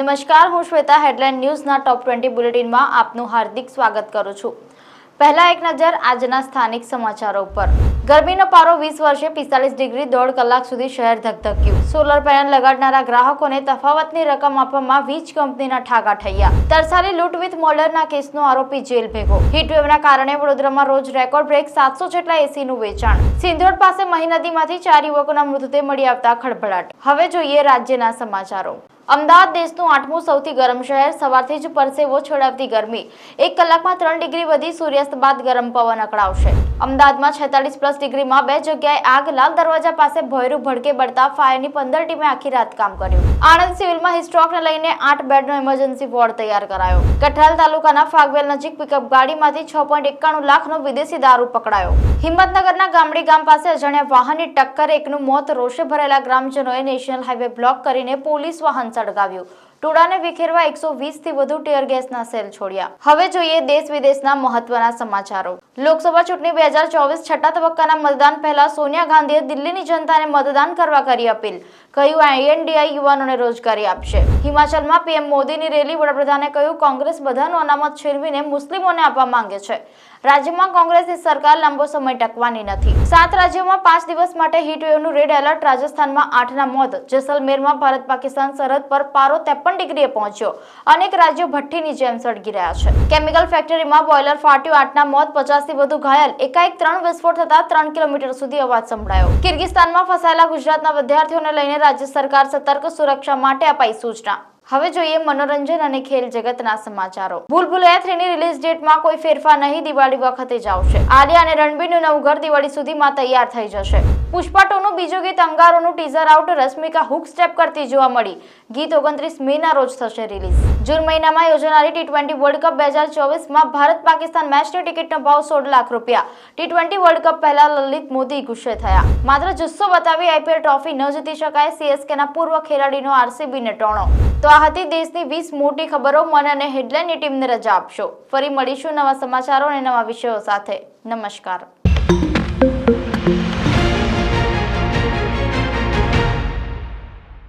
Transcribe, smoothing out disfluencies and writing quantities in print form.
નમસ્કાર, હું શ્વેતા હેડલાઇન ન્યૂઝના ટોપ 20 બુલેટિનમાં આપનું હાર્દિક સ્વાગત કરું છું। પહેલા એક નજર આજના સ્થાનિક સમાચારો પર। ગરમીનો પારો 20 વર્ષે 45 ડિગ્રી 1.5 કલાક સુધી શહેર ધગધગ્યું। સોલર પેનલ લગાડનારા ગ્રાહકોને તફાવતની રકમ આપવામાં વીજ કંપનીના ઠાગા ઠૈયા। તરસાલી લૂંટ વિથ મોલ્ડરના કેસનો આરોપી જેલ ભેગો। હીટવેવના કારણે વડોદરામાં રોજ રેકોર્ડ બ્રેક 700 જેટલા એસીનું વેચાણ। સિંધોડ પાસે મહી નદીમાંથી 4 યુવકોના મૃતદેહ મળી આવતા ખળભળાટ। હવે જોઈએ રાજ્યના સમાચારો। અમદાવાદ દેશનું 8મું સૌથી ગરમ શહેર। સવારથી જ પરસેવો છોડાવતી ગરમી। 1 કલાકમાં 3 ડિગ્રી વધી। સૂર્યાસ્ત બાદ ગરમ પવન અકળાવશે। અમદાવાદમાં 46+ ડિગ્રીમાં 2 જગ્યાએ આગ। લાલ દરવાજા પાસે ભોંયરું ભડકે બળતા ફાયરની 15 ટીમે આખી રાત કામ કર્યું। આણંદ સિવિલમાં હિસ્ટ્રોકને લઈને 8 બેડનો ઇમરજન્સી વોર્ડ તૈયાર કરાયો। કઠલાલ તાલુકાના ફાગવેલ નજીક પિકઅપ ગાડીમાંથી 6.91 લાખનો વિદેશી દારૂ પકડાયો। હિંમતનગરના ગામડી ગામ પાસે અજાણ્યા વાહનની ટક્કરે એકનું મોત। રોષે ભરેલા ગ્રામજનોએ નેશનલ હાઈવે બ્લોક કરીને પોલીસ વાહન સળગાવ્યું। ટોળાને વિખેરવા 120 થી વધુ ટીયર ગેસના સેલ છોડ્યા। હવે જોઈએ દેશ વિદેશના મહત્વના સમાચારો। લોકસભા ચૂંટણી 2024 છઠ્ઠા તબક્કાના મતદાન પહેલા સોનિયા ગાંધીએ દિલ્હીની જનતાને મતદાન કરવા કરી અપીલ। કહ્યું આઈએનડીઆઈ યુવાનોને રોજગારી આપશે। હિમાચલમાં પીએમ મોદીની રેલી। વડાપ્રધાને કહ્યું કોંગ્રેસ બધાનું અનામત છેરવીને મુસ્લિમોને આપવા માંગે છે। રાજ્યમાં કોંગ્રેસની સરકાર લાંબો સમય ટકવાની નથી। 7 રાજ્યોમાં 5 દિવસ માટે હીટવેવનું રેડ એલર્ટ। રાજસ્થાનમાં 8ના મોત। જેસલમેરમાં ભારત પાકિસ્તાન સરહદ પર પારો 53 ડિગ્રીએ પહોંચ્યો। અનેક રાજ્યો ભઠ્ઠીની જેમ સળગી રહ્યા છે। કેમિકલ ફેક્ટરીમાં બોઇલર ફાટ્યું। 8ના મોત, 50 થી વધુ ઘાયલ। એકાએક 3 વિસ્ફોટ થતા 3 કિલોમીટર સુધી અવાજ સંભળાયો। કિર્ગિસ્તાનમાં ફસાયેલા ગુજરાતના વિદ્યાર્થીઓને લઈને રાજ્ય સરકાર સતર્ક। સુરક્ષા માટે અપાઈ સૂચના। હવે જોઈએ મનોરંજન અને ખેલ જગતના સમાચારો। ભૂલ-ભુલૈયા 3ની રિલીઝ ડેટમાં કોઈ ફેરફાર નહીં। દિવાળી વખતે જ આવશે। આલિયા અને રણબીરનું નવું ઘર દિવાળી સુધીમાં તૈયાર થઈ જશે। પુષ્પા 2નું બીજું ગીત અંગારોનું teaser out. Rashmika hook step કરતી જોવા મળી। ગીત 29 મેના રોજ થશે રિલીઝ। જૂન મહિનામાં યોજાનારી T20 વર્લ્ડ કપ 2024માં ભારત પાકિસ્તાન મેચની ટિકિટનો ભાવ 16 લાખ રૂપિયા। T20 વર્લ્ડ કપ પહેલા લલિત મોદી ગુસ્સે થયા। માત્ર જુસ્સો બતાવી IPL ટ્રોફી ન જીતી શકાય। CSKના પૂર્વ ખેલાડીનો RCBને ટોણો। તો આ હતી દેશની 20 મોટી ખબરો। મને અને હેડલાઇનની ટીમને રજા આપશો। ફરી મળીશું નવા સમાચારો અને નવા વિષયો સાથે। નમસ્કાર।